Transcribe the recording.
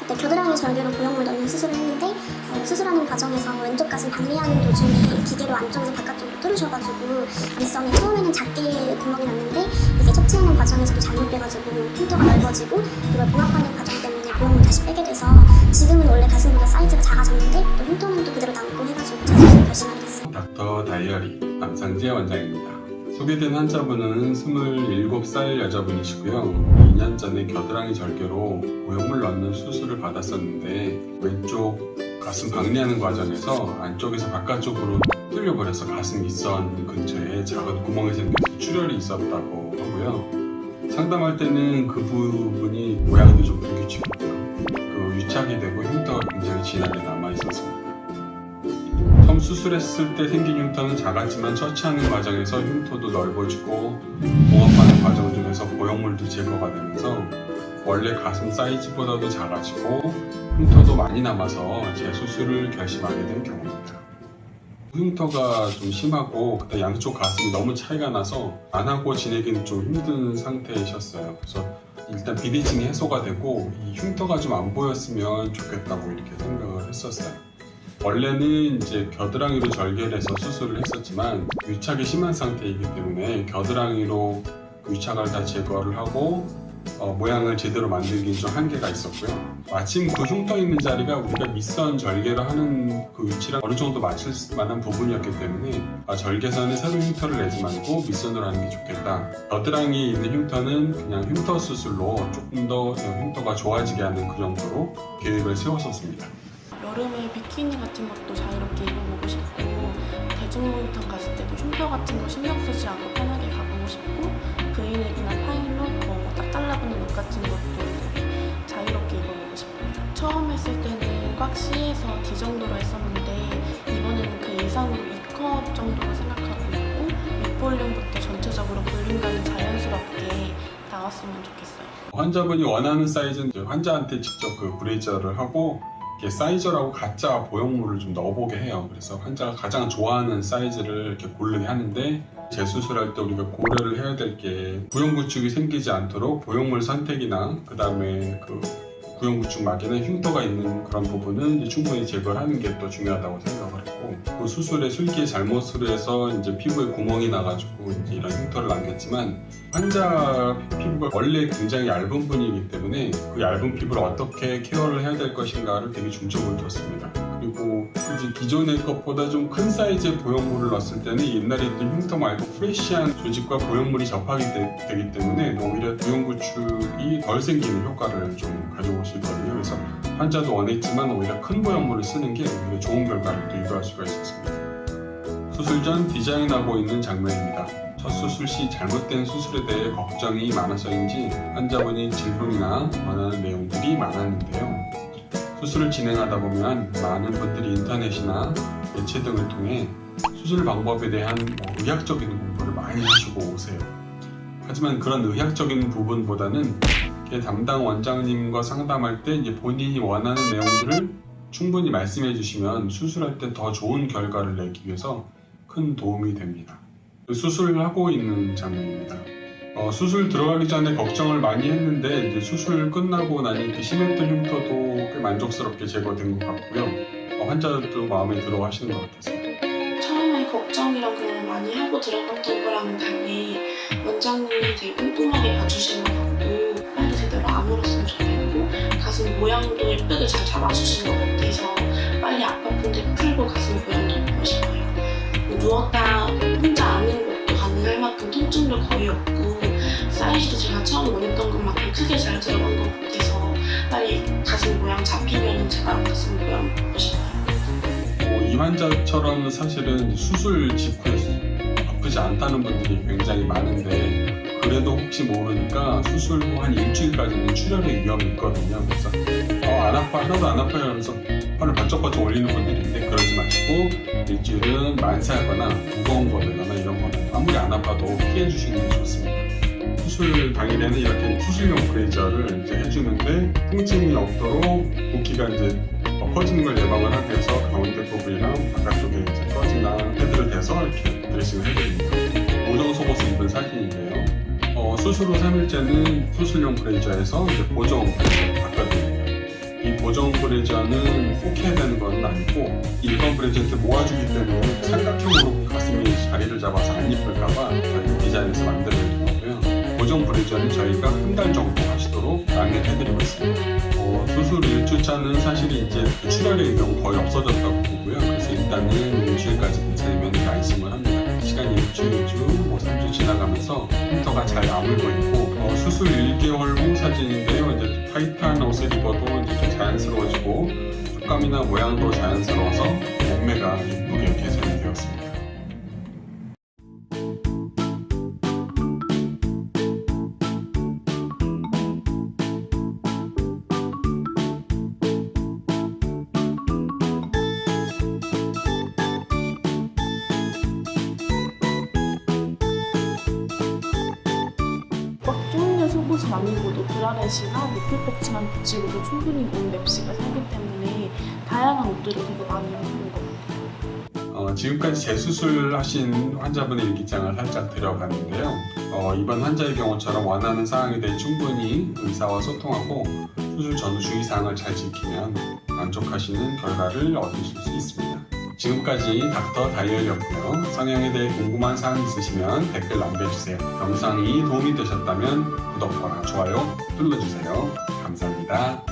그때 겨드랑이 절개로 보형물 넣는 수술을 했는데 수술하는 과정에서 왼쪽 가슴 박리하는 도중에 기계로 안쪽에서 바깥쪽으로 뚫으셔가지고 밑선에 처음에는 작게 구멍이 났는데 이게 척추하는 과정에서도 잘못 빼가지고 흉터가 넓어지고 이걸 봉합하는 과정 때문에 보형물 다시 빼게 돼서 지금은 원래 가슴보다 사이즈가 작아졌는데 또 흉터는 또 그대로 남고 해가지고 재수술 결심하게 됐어요. 닥터 다이어리 남상재 원장입니다. 소개된 환자분은 27살 여자분이시고요. 2년 전에 겨드랑이 절개로 보형물 넣는 수술을 받았었는데 왼쪽 가슴 박리하는 과정에서 안쪽에서 바깥쪽으로 뚫려버려서 가슴 밑선 근처에 작은 구멍이 생겨서 출혈이 있었다고 하고요. 상담할 때는 그 부분이 모양도 좀 불규칙했고요. 그 유착이 되고 흉터가 굉장히 진하게 남아있었습니다. 처음 수술했을 때 생긴 흉터는 작았지만 처치하는 과정에서 흉터도 넓어지고 봉합하는 과정 중에서 보형물도 제거가 되면서 원래 가슴 사이즈보다도 작아지고 흉터도 많이 남아서 재수술을 결심하게 된 경우입니다. 흉터가 좀 심하고 그때 양쪽 가슴이 너무 차이가 나서 안 하고 지내기는 좀 힘든 상태이셨어요. 그래서 일단 비대칭이 해소가 되고 이 흉터가 좀 안 보였으면 좋겠다고 이렇게 생각을 했었어요. 원래는 이제 겨드랑이로 절개를 해서 수술을 했었지만 유착이 심한 상태이기 때문에 겨드랑이로 그 유착을 다 제거를 하고 모양을 제대로 만들기는 좀 한계가 있었고요. 마침 그 흉터 있는 자리가 우리가 밑선 절개를 하는 그 위치랑 어느 정도 맞출 만한 부분이었기 때문에 절개선에 새로운 흉터를 내지 말고 밑선으로 하는 게 좋겠다. 겨드랑이에 있는 흉터는 그냥 흉터 수술로 조금 더 흉터가 좋아지게 하는 그 정도로 계획을 세웠었습니다. 여름에 비키니 같은 것도 자유롭게 입어보고 싶고 대중모니터 갔을 때도 흉터 같은 거 신경 쓰지 않고 편하게 가보고 싶고 브이넥이나 파일로 딱 달라붙는 옷 같은 것도 자유롭게 입어보고 싶어요. 처음 했을 때는 꽉 C에서 D 정도로 했었는데 이번에는 그 이상으로 E컵 정도로 생각하고 있고 윗볼륨부터 전체적으로 볼륨감이 자연스럽게 나왔으면 좋겠어요. 환자분이 원하는 사이즈는 환자한테 직접 그 브레이저를 하고 사이저라고 가짜 보형물을 좀 넣어보게 해요. 그래서 환자가 가장 좋아하는 사이즈를 이렇게 고르게 하는데 재수술할 때 우리가 고려를 해야 될 게 구형구축이 생기지 않도록 보형물 선택이나 그 다음에 그 구형구축 막에는 흉터가 있는 그런 부분은 충분히 제거를 하는 게 또 중요하다고 생각을 했고 그 수술에 술기에 잘못으로 해서 이제 피부에 구멍이 나가지고 이제 이런 흉터를 남겼지만 환자 피부가 원래 굉장히 얇은 분이기 때문에 그 얇은 피부를 어떻게 케어를 해야 될 것인가를 되게 중점을 뒀습니다. 그리고 이제 기존의 것보다 좀 큰 사이즈의 보형물을 넣었을 때는 옛날에 있던 흉터 말고 프레쉬한 조직과 보형물이 접하게 되기 때문에 오히려 보형구축이 덜 생기는 효과를 좀 가져올 수 있거든요. 그래서 환자도 원했지만 오히려 큰 보형물을 쓰는 게 오히려 좋은 결과를 또 유도할 수가 있었습니다. 수술 전 디자인하고 있는 장면입니다. 첫 수술 시 잘못된 수술에 대해 걱정이 많아서인지 환자분이 질문이나 원하는 내용들이 많았는데요. 수술을 진행하다 보면 많은 분들이 인터넷이나 매체 등을 통해 수술 방법에 대한 의학적인 공부를 많이 하시고 오세요. 하지만 그런 의학적인 부분보다는 담당 원장님과 상담할 때 이제 본인이 원하는 내용들을 충분히 말씀해 주시면 수술할 때 더 좋은 결과를 내기 위해서 큰 도움이 됩니다. 수술을 하고 있는 장면입니다. 수술 들어가기 전에 걱정을 많이 했는데 이제 수술 끝나고 나니 그 심했던 흉터도 꽤 만족스럽게 제거된 것 같고요. 환자들도 마음에 들어 하시는 것 같아서요. 처음에 걱정이랑 그런 거 많이 하고 들어갔던 거랑은 달리 원장님이 되게 꼼꼼하게 봐주시는 것 같고 빨리 제대로 아물었으면 좋겠고 가슴 모양도 예쁘게 잘 잡아주시는 것 같아서 빨리 아팠는데 풀고 가슴 모양도 보고 싶어요. 누웠다 혼자 아는 것도 가능할 만큼 통증도 거의 없고 사이즈도 제가 처음 원했던 것만큼 크게 잘 들어간 것 같아서 빨리 가슴 모양 잡히면 제가 가슴 모양 보고 싶어요. 이 환자처럼 사실은 수술 직후에 아프지 않다는 분들이 굉장히 많은데 그래도 혹시 모르니까 수술 후 한 일주일까지는 출혈의 위험이 있거든요. 그래서 안 아파 하나도 안 아파요 하면서 팔을 번쩍번쩍 올리는 분들이 있는데 그러지 마시고 일주일은 만세하거나 무거운 거 들거나 이런 거는 아무리 안 아파도 피해 주시는 게 좋습니다. 수술 당일에는 이렇게 수술용 브레이저를 이제 해주는데 통증이 없도록 붓기가 이제 퍼지는 걸 예방을 하기 위해서 가운데 부분이랑 바깥쪽에 이제 꺼지나 패드를 대서 이렇게 드레싱을 해드립니다. 보정 속옷을 입은 사진인데요. 수술 후 3일째는 수술용 브레이저에서 이제 보정 브레이저를 바꿔드립니다. 이 보정 브래지어는 꼭 해야 되는 건 아니고 일반 브래지어한테 모아주기 때문에 삼각형으로 가슴이 자리를 잡아서 안 이쁠까봐 저희 디자인에서 만들어드린 거고요. 보정 브래지어는 저희가 한 달 정도 하시도록 양해해드리고 있습니다. 수술 1주차는 사실 이제 출혈의 위험 거의 없어졌다고 보고요. 그래서 일단은 일주일까지 괜찮으면 안심을 합니다. 시간이 일주일, 2주, 3주 지나가면서 흉터가 잘 아물고 있고 수술 1개월 후 사진인데요. 이제 타이트한 옷을 입어도 이제 좀 자연스러워지고 촉감이나 모양도 자연스러워서 몸매가 예쁘게 개선이 되었습니다. 꽉 조이는 속옷을 안 입어도 브라렛이나 니플 패치만 붙이고도 충분히 몸 맵시가 살기 때문에 다양한 옷들을 되게 많이 입는 것 같아요. 지금까지 재수술하신 환자분의 일기장을 살짝 들어봤는데요. 이번 환자의 경우처럼 원하는 사항에 대해 충분히 의사와 소통하고 수술 전후 주의사항을 잘 지키면 만족하시는 결과를 얻으실 수 있습니다. 지금까지 닥터 다이얼이었고요. 성형에 대해 궁금한 사항 있으시면 댓글 남겨주세요. 영상이 도움이 되셨다면 구독과 좋아요 눌러주세요. 감사합니다.